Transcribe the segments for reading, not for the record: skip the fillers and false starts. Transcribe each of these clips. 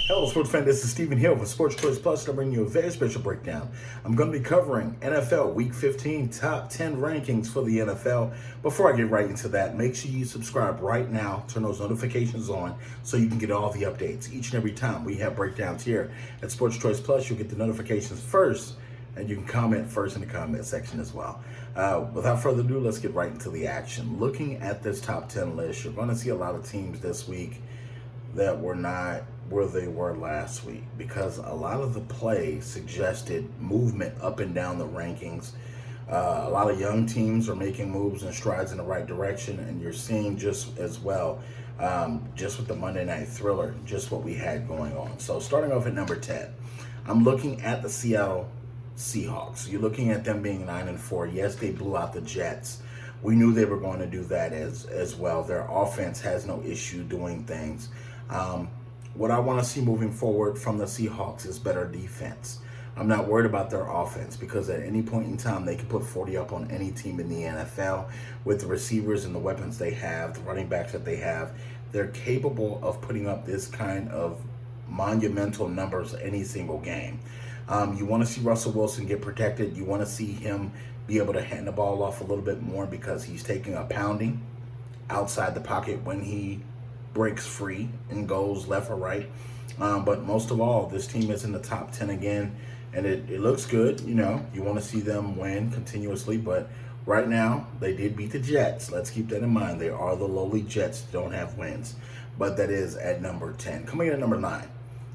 Hello, sports fan. This is Stephen Hill for Sports Choice Plus. I'm bringing you a very special breakdown. I'm going to be covering NFL Week 15 top 10 rankings for the NFL. Before I get right into that, make sure you subscribe right now. Turn those notifications on so you can get all the updates. Each and every time we have breakdowns here at Sports Choice Plus, you'll get the notifications first, and you can comment first in the comment section as well. Without further ado, let's get right into the action. Looking at this top 10 list, you're going to see a lot of teams this week that were not where they were last week because a lot of the play suggested movement up and down the rankings. A lot of young teams are making moves and strides in the right direction, and you're seeing just as well, just with the Monday Night Thriller, just what we had going on. So starting off at number 10, I'm looking at the Seattle Seahawks. You're looking at them being 9-4. Yes, they blew out the Jets. We knew they were going to do that as well. Their offense has no issue doing things. What I want to see moving forward from the Seahawks is better defense. I'm not worried about their offense because at any point in time, they can put 40 up on any team in the NFL with the receivers and the weapons they have, the running backs that they have. They're capable of putting up this kind of monumental numbers any single game. You want to see Russell Wilson get protected. You want to see him be able to hand the ball off a little bit more because he's taking a pounding outside the pocket when he breaks free and goes left or right. But most of all, this team is in the top 10 again, and it looks good. You know, you want to see them win continuously, but right now they did beat the Jets. Let's keep that in mind. They are the lowly Jets, don't have wins, but that is at number 10. Coming in at number 9,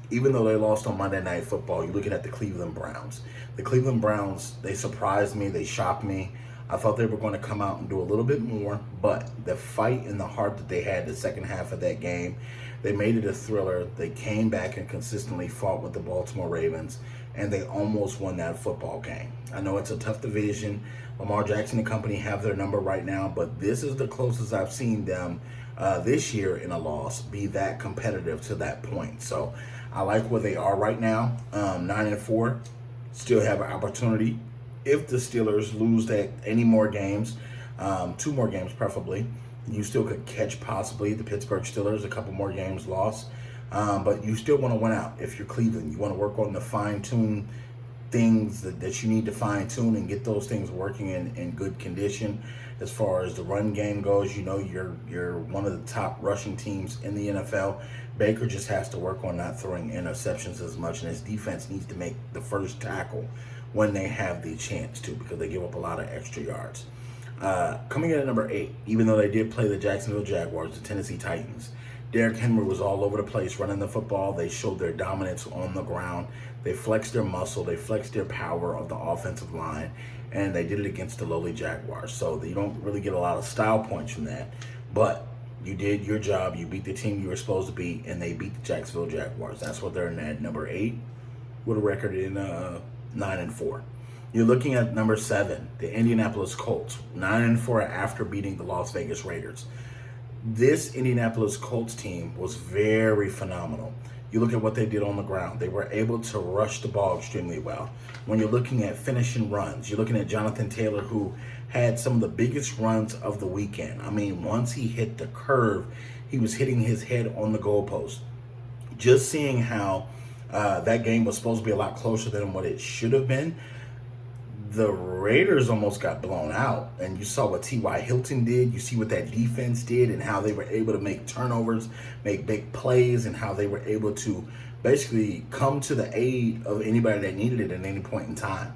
even though they lost on Monday Night Football, you're looking at the Cleveland Browns. The Cleveland Browns, they surprised me. They shocked me. I thought they were going to come out and do a little bit more, but the fight and the heart that they had the second half of that game, they made it a thriller. They came back and consistently fought with the Baltimore Ravens, and they almost won that football game. I know it's a tough division. Lamar Jackson and company have their number right now, but this is the closest I've seen them this year in a loss be that competitive to that point. So I like where they are right now, 9-4, still have an opportunity. If the Steelers lose any more games, 2 more games preferably, you still could catch possibly the Pittsburgh Steelers, a couple more games lost. But you still want to win out if you're Cleveland. You want to work on the fine-tune things that you need to fine-tune and get those things working in good condition. As far as the run game goes, you know you're one of the top rushing teams in the NFL. Baker just has to work on not throwing interceptions as much, and his defense needs to make the first tackle when they have the chance to, because they give up a lot of extra yards. Coming in at number 8, even though they did play the Jacksonville Jaguars, the Tennessee Titans, Derrick Henry was all over the place running the football. They showed their dominance on the ground. They flexed their muscle. They flexed their power of the offensive line, and they did it against the lowly Jaguars. So you don't really get a lot of style points from that, but you did your job. You beat the team you were supposed to beat, and they beat the Jacksonville Jaguars. That's what they're in at number 8 with a record in 9-4. You're looking at number 7, the Indianapolis Colts, 9-4 after beating the Las Vegas Raiders. This Indianapolis Colts team was very phenomenal. You look at what they did on the ground. They were able to rush the ball extremely well. When you're looking at finishing runs, you're looking at Jonathan Taylor, who had some of the biggest runs of the weekend. I mean, once he hit the curve, he was hitting his head on the goalpost. Just seeing how that game was supposed to be a lot closer than what it should have been. The Raiders almost got blown out, and you saw what T.Y. Hilton did. You see what that defense did and how they were able to make turnovers, make big plays, and how they were able to basically come to the aid of anybody that needed it at any point in time.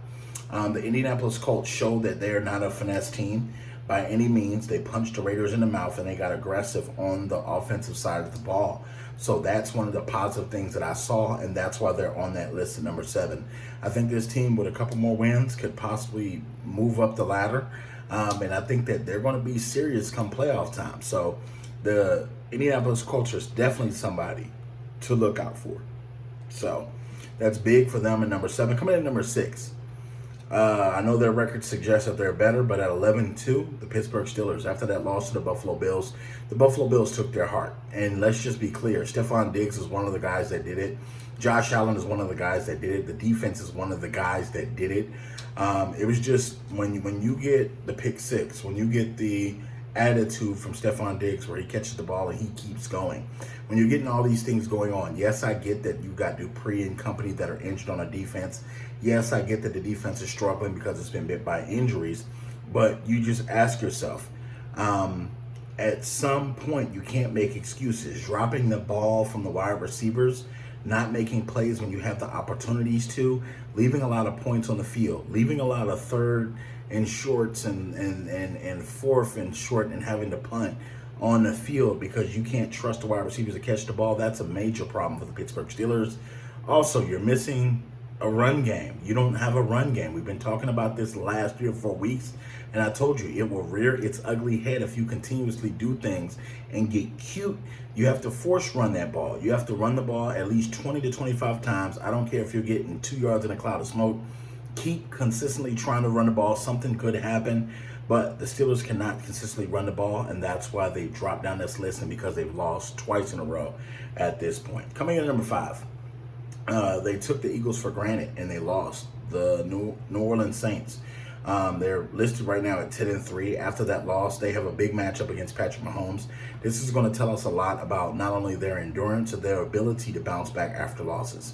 The Indianapolis Colts showed that they're not a finesse team by any means. They punched the Raiders in the mouth, and they got aggressive on the offensive side of the ball. So that's one of the positive things that I saw, and that's why they're on that list at number 7. I think this team with a couple more wins could possibly move up the ladder, and I think that they're going to be serious come playoff time. So the Indianapolis Colts is definitely somebody to look out for. So that's big for them at number 7. Coming in at number 6, I know their record suggests that they're better, but at 11-2, the Pittsburgh Steelers, after that loss to the Buffalo Bills took their heart. And let's just be clear, Stephon Diggs is one of the guys that did it. Josh Allen is one of the guys that did it. The defense is one of the guys that did it. It was just when you get the pick six, when you get the attitude from Stephon Diggs where he catches the ball and he keeps going. When you're getting all these things going on, yes, I get that you got Dupree and company that are injured on a defense. Yes, I get that the defense is struggling because it's been bit by injuries. But you just ask yourself, at some point, you can't make excuses. Dropping the ball from the wide receivers, not making plays when you have the opportunities to, leaving a lot of points on the field, leaving a lot of third and shorts and fourth and short and having to punt on the field because you can't trust the wide receivers to catch the ball. That's a major problem for the Pittsburgh Steelers. Also, you're missing a run game. You don't have a run game. We've been talking about this the last 3 or 4 weeks, and I told you it will rear its ugly head if you continuously do things and get cute. You have to force run that ball. You have to run the ball at least 20 to 25 times. I don't care if you're getting 2 yards in a cloud of smoke. Keep consistently trying to run the ball. Something could happen, but the Steelers cannot consistently run the ball, and that's why they dropped down this list and because they've lost twice in a row at this point. Coming in at number 5, they took the Eagles for granted and they lost. The New Orleans Saints. They're listed right now at 10-3. After that loss, they have a big matchup against Patrick Mahomes. This is going to tell us a lot about not only their endurance and their ability to bounce back after losses.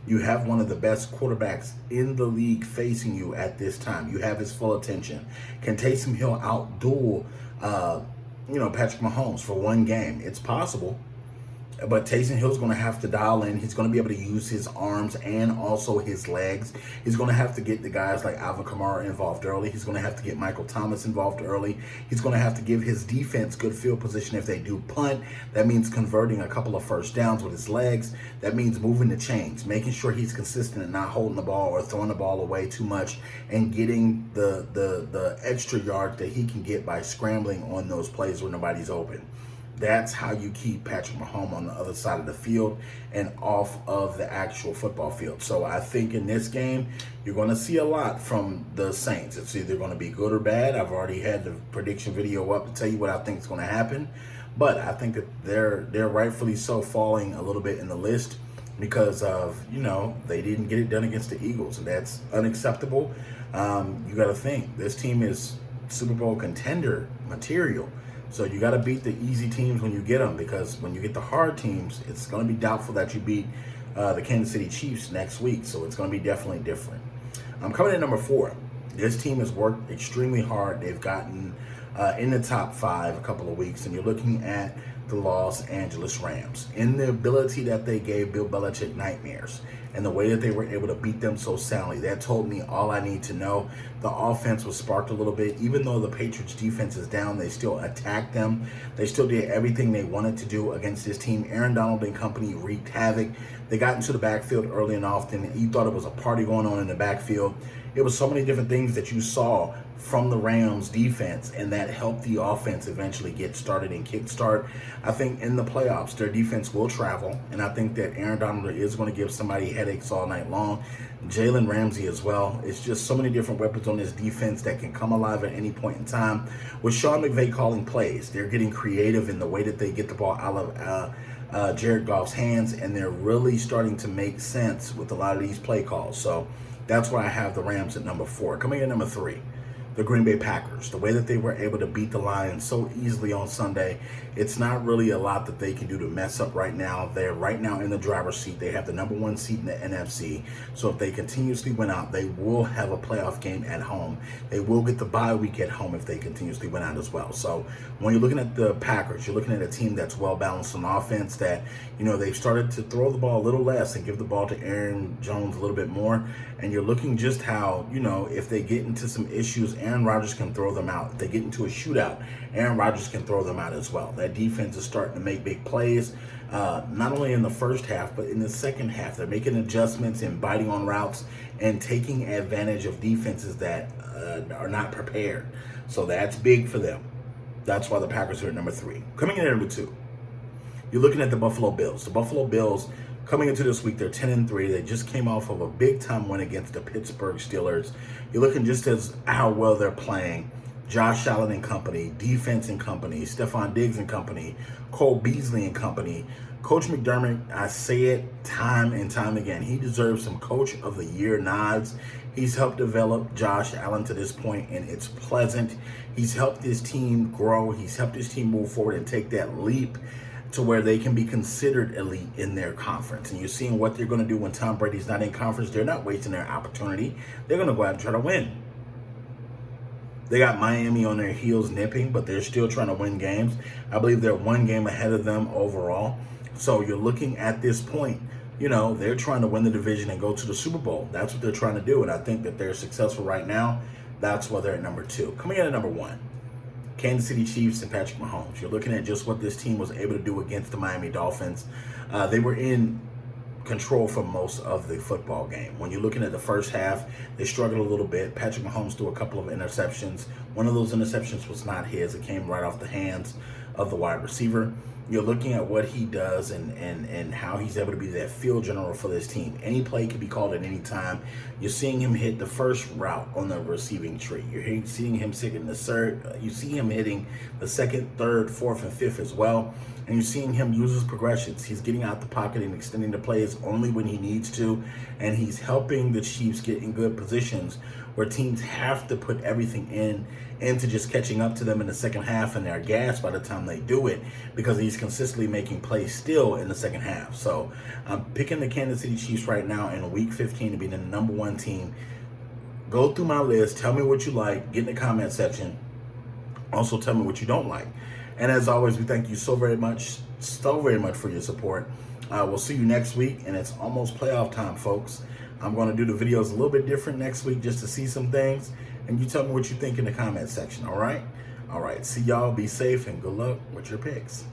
You have one of the best quarterbacks in the league facing you at this time. You have his full attention. Can Taysom Hill outduel, Patrick Mahomes for one game? It's possible. But Taysom Hill's going to have to dial in. He's going to be able to use his arms and also his legs. He's going to have to get the guys like Alvin Kamara involved early. He's going to have to get Michael Thomas involved early. He's going to have to give his defense good field position if they do punt. That means converting a couple of first downs with his legs. That means moving the chains, making sure he's consistent and not holding the ball or throwing the ball away too much and getting the extra yards that he can get by scrambling on those plays where nobody's open. That's how you keep Patrick Mahomes on the other side of the field and off of the actual football field. So I think in this game, you're going to see a lot from the Saints. It's either going to be good or bad. I've already had the prediction video up to tell you what I think is going to happen. But I think that they're rightfully so falling a little bit in the list because of, they didn't get it done against the Eagles. And that's unacceptable. You got to think, this team is Super Bowl contender material. So you got to beat the easy teams when you get them, because when you get the hard teams, it's going to be doubtful that you beat the Kansas City Chiefs next week. So it's going to be definitely different. I'm coming in number 4. This team has worked extremely hard. They've gotten in the top 5 a couple of weeks, and you're looking at the Los Angeles Rams. In the ability that they gave Bill Belichick nightmares and the way that they were able to beat them so soundly, that told me all I need to know. The offense was sparked a little bit. Even though the Patriots defense is down, they still attacked them. They still did everything they wanted to do against this team. Aaron Donald and company wreaked havoc. They got into the backfield early and often. You thought it was a party going on in the backfield. It was so many different things that you saw from the Rams defense, and that helped the offense eventually get started and kickstart. I think in the playoffs, their defense will travel, and I think that Aaron Donald is going to give somebody headaches all night long. Jalen Ramsey as well. It's just so many different weapons on this defense that can come alive at any point in time. With Sean McVay calling plays, they're getting creative in the way that they get the ball out of Jared Goff's hands, and they're really starting to make sense with a lot of these play calls. So that's why I have the Rams at number 4. Coming in at number 3, the Green Bay Packers. The way that they were able to beat the Lions so easily on Sunday, it's not really a lot that they can do to mess up right now. They're right now in the driver's seat. They have the number 1 seat in the NFC. So if they continuously win out, they will have a playoff game at home. They will get the bye week at home if they continuously win out as well. So when you're looking at the Packers, you're looking at a team that's well balanced on offense, that, they've started to throw the ball a little less and give the ball to Aaron Jones a little bit more. And you're looking just how, if they get into some issues, Aaron Rodgers can throw them out. If they get into a shootout, Aaron Rodgers can throw them out as well. That defense is starting to make big plays, not only in the first half, but in the second half. They're making adjustments and biting on routes and taking advantage of defenses that are not prepared. So that's big for them. That's why the Packers are at number 3. Coming in at number 2, you're looking at the Buffalo Bills. The Buffalo Bills Coming into this week, they're 10-3. They just came off of a big-time win against the Pittsburgh Steelers. You're looking just as how well they're playing. Josh Allen and company, defense and company, Stephon Diggs and company, Cole Beasley and company. Coach McDermott, I say it time and time again, he deserves some Coach of the Year nods. He's helped develop Josh Allen to this point, and it's pleasant. He's helped his team grow. He's helped his team move forward and take that leap to where they can be considered elite in their conference. And you're seeing what they're going to do when Tom Brady's not in conference. They're not wasting their opportunity. They're going to go out and try to win. They got Miami on their heels nipping, but they're still trying to win games. I believe they're one game ahead of them overall. So you're looking at this point, they're trying to win the division and go to the Super Bowl. That's what they're trying to do. And I think that they're successful right now. That's why they're at number 2. Coming in at number 1. Kansas City Chiefs and Patrick Mahomes. You're looking at just what this team was able to do against the Miami Dolphins. They were in control for most of the football game. When you're looking at the first half, they struggled a little bit. Patrick Mahomes threw a couple of interceptions. One of those interceptions was not his. It came right off the hands of the wide receiver. You're looking at what he does and how he's able to be that field general for this team. Any play can be called at any time. You're seeing him hit the first route on the receiving tree. You're seeing him sitting the third. You see him hitting the second, third, fourth, and fifth as well. And you're seeing him use his progressions. He's getting out the pocket and extending the plays only when he needs to. And he's helping the Chiefs get in good positions where teams have to put everything into just catching up to them in the second half, and they're gassed by the time they do it because he's consistently making plays still in the second half. So I'm picking the Kansas City Chiefs right now in week 15 to be the number 1 team. Go through my list. Tell me what you like. Get in the comment section. Also tell me what you don't like. And as always, we thank you so very much for your support. We'll see you next week, and it's almost playoff time, folks. I'm going to do the videos a little bit different next week just to see some things. And you tell me what you think in the comment section, all right? All right, see y'all. Be safe and good luck with your picks.